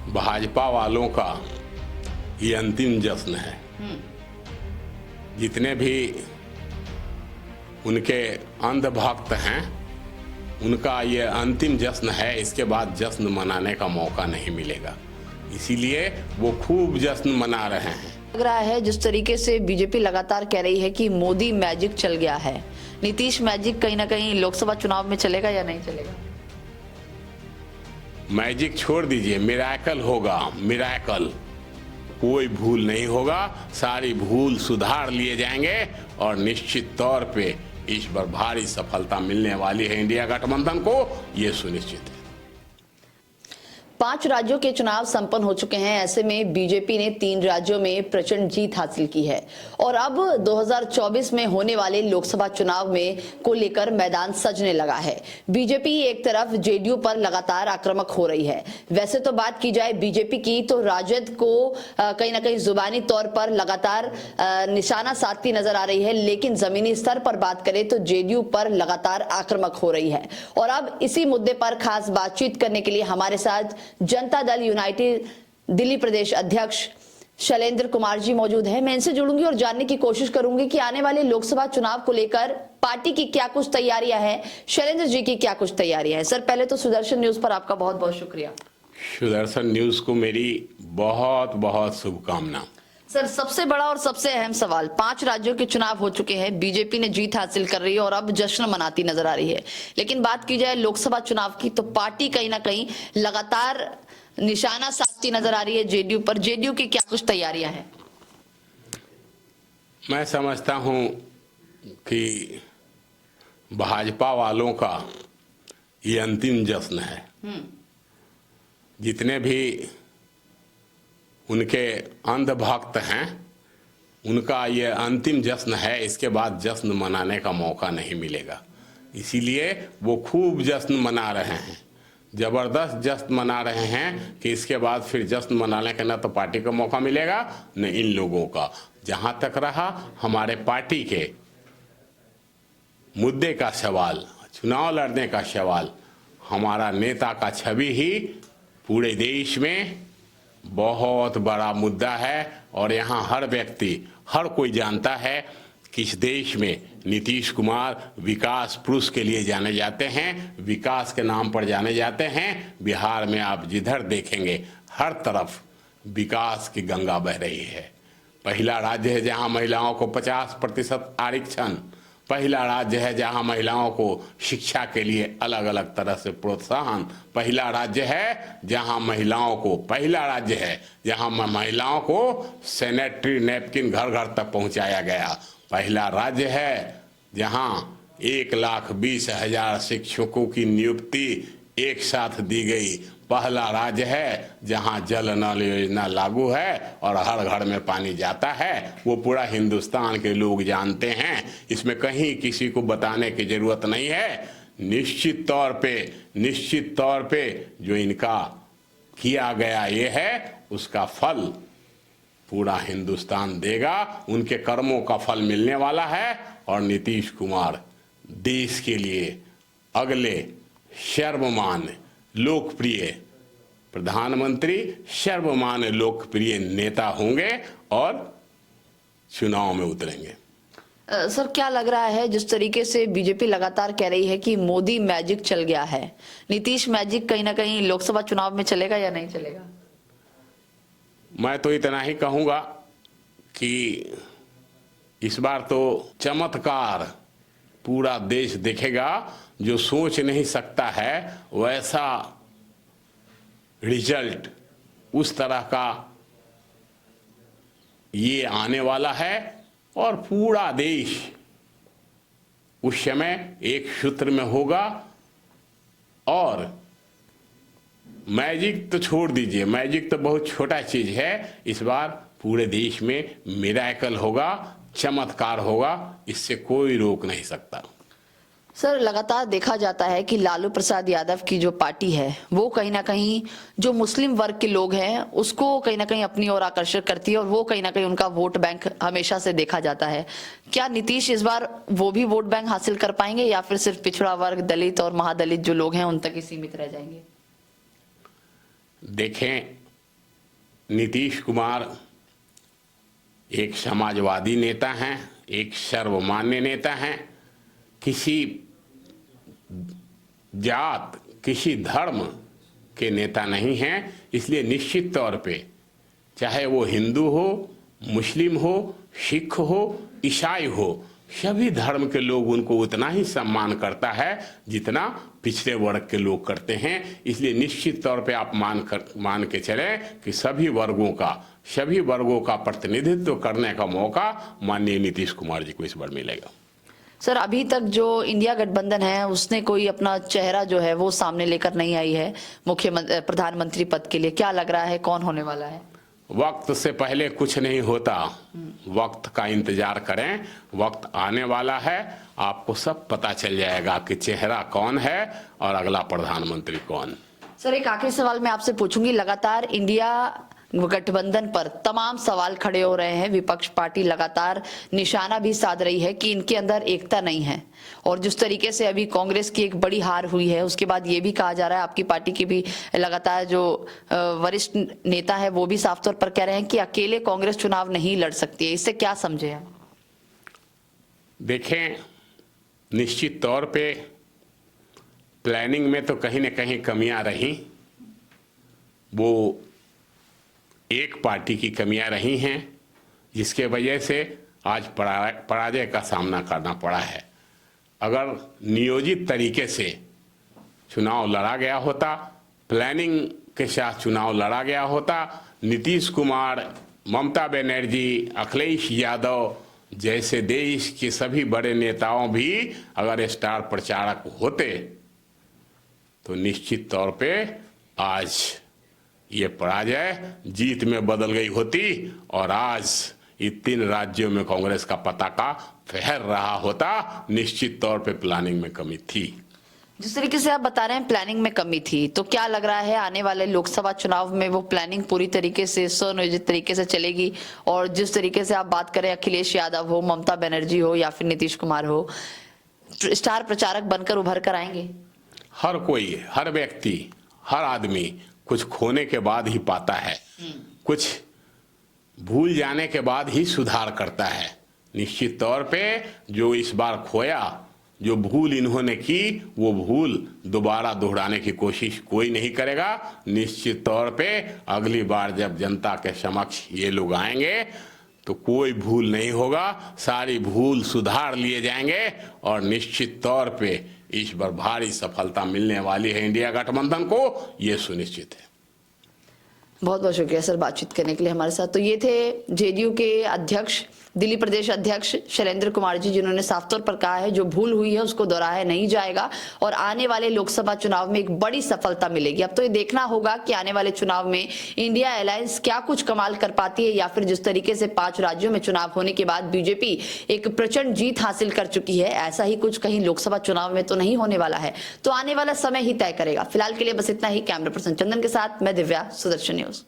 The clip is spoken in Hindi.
भाजपा वालों का ये अंतिम जश्न है। जितने भी उनके अंधभक्त हैं उनका ये अंतिम जश्न है। इसके बाद जश्न मनाने का मौका नहीं मिलेगा, इसीलिए वो खूब जश्न मना रहे हैं। लग रहा है जिस तरीके से बीजेपी लगातार कह रही है कि मोदी मैजिक चल गया है, नीतीश मैजिक कहीं ना कहीं लोकसभा चुनाव में चलेगा या नहीं चलेगा? मैजिक छोड़ दीजिए, मिरेकल होगा। मिरेकल, कोई भूल नहीं होगा, सारी भूल सुधार लिए जाएंगे और निश्चित तौर पे इस बार भारी सफलता मिलने वाली है इंडिया गठबंधन को, ये सुनिश्चित है। 5 राज्यों के चुनाव संपन्न हो चुके हैं। ऐसे में बीजेपी ने 3 राज्यों में प्रचंड जीत हासिल की है और अब 2024 में होने वाले लोकसभा चुनाव में को लेकर मैदान सजने लगा है। बीजेपी एक तरफ जेडीयू पर लगातार आक्रामक हो रही है। वैसे तो बात की जाए बीजेपी की तो राजद को कहीं ना कहीं जुबानी तौर पर लगातार निशाना साधती नजर आ रही है, लेकिन जमीनी स्तर पर बात करें तो जेडीयू पर लगातार आक्रामक हो रही है। और अब इसी मुद्दे पर खास बातचीत करने के लिए हमारे साथ जनता दल यूनाइटेड दिल्ली प्रदेश अध्यक्ष शैलेंद्र कुमार जी मौजूद हैं। मैं इनसे जुड़ूंगी और जानने की कोशिश करूंगी कि आने वाले लोकसभा चुनाव को लेकर पार्टी की क्या कुछ तैयारियां हैं, शैलेंद्र जी की क्या कुछ तैयारियां हैं। सर, पहले तो सुदर्शन न्यूज पर आपका बहुत बहुत शुक्रिया। सुदर्शन न्यूज को मेरी बहुत बहुत शुभकामना। सर, सबसे बड़ा और सबसे अहम सवाल, 5 राज्यों के चुनाव हो चुके हैं, बीजेपी ने जीत हासिल कर रही है और अब जश्न मनाती नजर आ रही है। लेकिन बात की जाए लोकसभा चुनाव की तो पार्टी कहीं ना कहीं लगातार निशाना साधती नजर आ रही है जेडीयू पर। जेडीयू की क्या कुछ तैयारियां हैं? मैं समझता हूं कि भाजपा वालों का ये अंतिम जश्न है। जितने भी उनके अंधभक्त हैं उनका ये अंतिम जश्न है। इसके बाद जश्न मनाने का मौका नहीं मिलेगा, इसीलिए वो खूब जश्न मना रहे हैं, जबरदस्त जश्न मना रहे हैं कि इसके बाद फिर जश्न मनाने का न तो पार्टी को मौका मिलेगा न इन लोगों का। जहां तक रहा हमारे पार्टी के मुद्दे का सवाल, चुनाव लड़ने का सवाल, हमारा नेता का छवि ही पूरे देश में बहुत बड़ा मुद्दा है और यहाँ हर व्यक्ति, हर कोई जानता है कि इस देश में नीतीश कुमार विकास पुरुष के लिए जाने जाते हैं, विकास के नाम पर जाने जाते हैं। बिहार में आप जिधर देखेंगे हर तरफ विकास की गंगा बह रही है। पहला राज्य है जहाँ महिलाओं को 50% आरक्षण, पहला राज्य है जहां महिलाओं को शिक्षा के लिए अलग अलग तरह से प्रोत्साहन, पहला राज्य है जहां महिलाओं को, पहला राज्य है जहां महिलाओं को सैनिटरी नैपकिन घर घर तक पहुंचाया गया, पहला राज्य है जहां 1,20,000 शिक्षकों की नियुक्ति एक साथ दी गई, पहला राज्य है जहां जल नल योजना लागू है और हर घर में पानी जाता है। वो पूरा हिंदुस्तान के लोग जानते हैं, इसमें कहीं किसी को बताने की जरूरत नहीं है। निश्चित तौर पे जो इनका किया गया ये है उसका फल पूरा हिंदुस्तान देगा, उनके कर्मों का फल मिलने वाला है। और नीतीश कुमार देश के लिए अगले सर्वमान्य लोकप्रिय प्रधानमंत्री, सर्वमान्य लोकप्रिय नेता होंगे और चुनाव में उतरेंगे। सर, क्या लग रहा है जिस तरीके से बीजेपी लगातार कह रही है कि मोदी मैजिक चल गया है, नीतीश मैजिक कहीं ना कहीं लोकसभा चुनाव में चलेगा या नहीं चलेगा? मैं तो इतना ही कहूंगा कि इस बार तो चमत्कार पूरा देश देखेगा। जो सोच नहीं सकता है वैसा रिजल्ट, उस तरह का ये आने वाला है और पूरा देश उस समय एक सूत्र में होगा। और मैजिक तो छोड़ दीजिए, मैजिक तो बहुत छोटा चीज है। इस बार पूरे देश में मिरेकल होगा, चमत्कार होगा, इससे कोई रोक नहीं सकता। सर, लगातार देखा जाता है कि लालू प्रसाद यादव की जो पार्टी है वो कहीं ना कहीं जो मुस्लिम वर्ग के लोग हैं उसको कहीं ना कहीं अपनी ओर आकर्षित करती है और वो कहीं ना कहीं उनका वोट बैंक हमेशा से देखा जाता है। क्या नीतीश इस बार वो भी वोट बैंक हासिल कर पाएंगे या फिर सिर्फ पिछड़ा वर्ग, दलित और महादलित जो लोग हैं उन तक ही सीमित रह जाएंगे? देखें, नीतीश कुमार एक समाजवादी नेता हैं, एक सर्वमान्य नेता हैं, किसी जात, किसी धर्म के नेता नहीं हैं। इसलिए निश्चित तौर पे चाहे वो हिंदू हो, मुस्लिम हो, सिख हो, ईसाई हो, सभी धर्म के लोग उनको उतना ही सम्मान करता है जितना पिछड़े वर्ग के लोग करते हैं। इसलिए निश्चित तौर पे आप मान के चले कि सभी वर्गों का प्रतिनिधित्व करने का मौका माननीय नीतीश कुमार जी को इस बार मिलेगा। सर, अभी तक जो इंडिया गठबंधन है उसने कोई अपना चेहरा जो है वो सामने लेकर नहीं आई है प्रधानमंत्री पद के लिए। क्या लग रहा है कौन होने वाला है? वक्त से पहले कुछ नहीं होता, वक्त का इंतजार करें, वक्त आने वाला है, आपको सब पता चल जाएगा कि चेहरा कौन है और अगला प्रधानमंत्री कौन। सर, एक आखिरी सवाल मैं आपसे पूछूंगी। लगातार इंडिया गठबंधन पर तमाम सवाल खड़े हो रहे हैं, विपक्ष पार्टी लगातार निशाना भी साध रही है कि इनके अंदर एकता नहीं है, और जिस तरीके से अभी कांग्रेस की एक बड़ी हार हुई है उसके बाद ये भी कहा जा रहा है, आपकी पार्टी की भी लगातार जो वरिष्ठ नेता है वो भी साफ तौर पर कह रहे हैं कि अकेले कांग्रेस चुनाव नहीं लड़ सकती है। इससे क्या समझे आप? देखें, निश्चित तौर पे प्लानिंग में तो कहीं न कहीं कमियां रही, वो एक पार्टी की कमियां रही हैं जिसके वजह से आज पराजय का सामना करना पड़ा है। अगर नियोजित तरीके से चुनाव लड़ा गया होता, प्लानिंग के साथ चुनाव लड़ा गया होता, नीतीश कुमार, ममता बनर्जी, अखिलेश यादव जैसे देश के सभी बड़े नेताओं भी अगर स्टार प्रचारक होते तो निश्चित तौर पे आज ये पराजय जीत में बदल गई होती और आज इन 3 राज्यों में कांग्रेस का पताका फहर रहा होता। निश्चित तौर पे प्लानिंग में कमी थी। जिस तरीके से आप बता रहे हैं प्लानिंग में कमी थी, तो क्या लग रहा है आने वाले लोकसभा चुनाव में वो प्लानिंग पूरी तरीके से सुनियोजित तरीके से चलेगी? और जिस तरीके से आप बात करें अखिलेश यादव हो, ममता बनर्जी हो या फिर नीतीश कुमार हो, स्टार प्रचारक बनकर उभर कर आएंगे? हर कोई, हर व्यक्ति, हर आदमी कुछ खोने के बाद ही पाता है, कुछ भूल जाने के बाद ही सुधार करता है। निश्चित तौर पे जो इस बार खोया, जो भूल इन्होंने की, वो भूल दोबारा दोहराने की कोशिश कोई नहीं करेगा। निश्चित तौर पे अगली बार जब जनता के समक्ष ये लोग आएंगे तो कोई भूल नहीं होगा, सारी भूल सुधार लिए जाएंगे और निश्चित तौर पे इस बार भारी सफलता मिलने वाली है इंडिया गठबंधन को, ये सुनिश्चित है। बहुत बहुत शुक्रिया सर बातचीत करने के लिए हमारे साथ। तो ये थे जेडीयू के अध्यक्ष, दिल्ली प्रदेश अध्यक्ष शैलेंद्र कुमार जी, जिन्होंने साफ तौर पर कहा है जो भूल हुई है उसको दोहराया नहीं जाएगा और आने वाले लोकसभा चुनाव में एक बड़ी सफलता मिलेगी। अब तो ये देखना होगा कि आने वाले चुनाव में इंडिया अलायंस क्या कुछ कमाल कर पाती है, या फिर जिस तरीके से 5 राज्यों में चुनाव होने के बाद बीजेपी एक प्रचंड जीत हासिल कर चुकी है, ऐसा ही कुछ कहीं लोकसभा चुनाव में तो नहीं होने वाला है। तो आने वाला समय ही तय करेगा। फिलहाल के लिए बस इतना ही। कैमरा पर्सन चंदन के साथ मैं दिव्या, सुदर्शन न्यूज।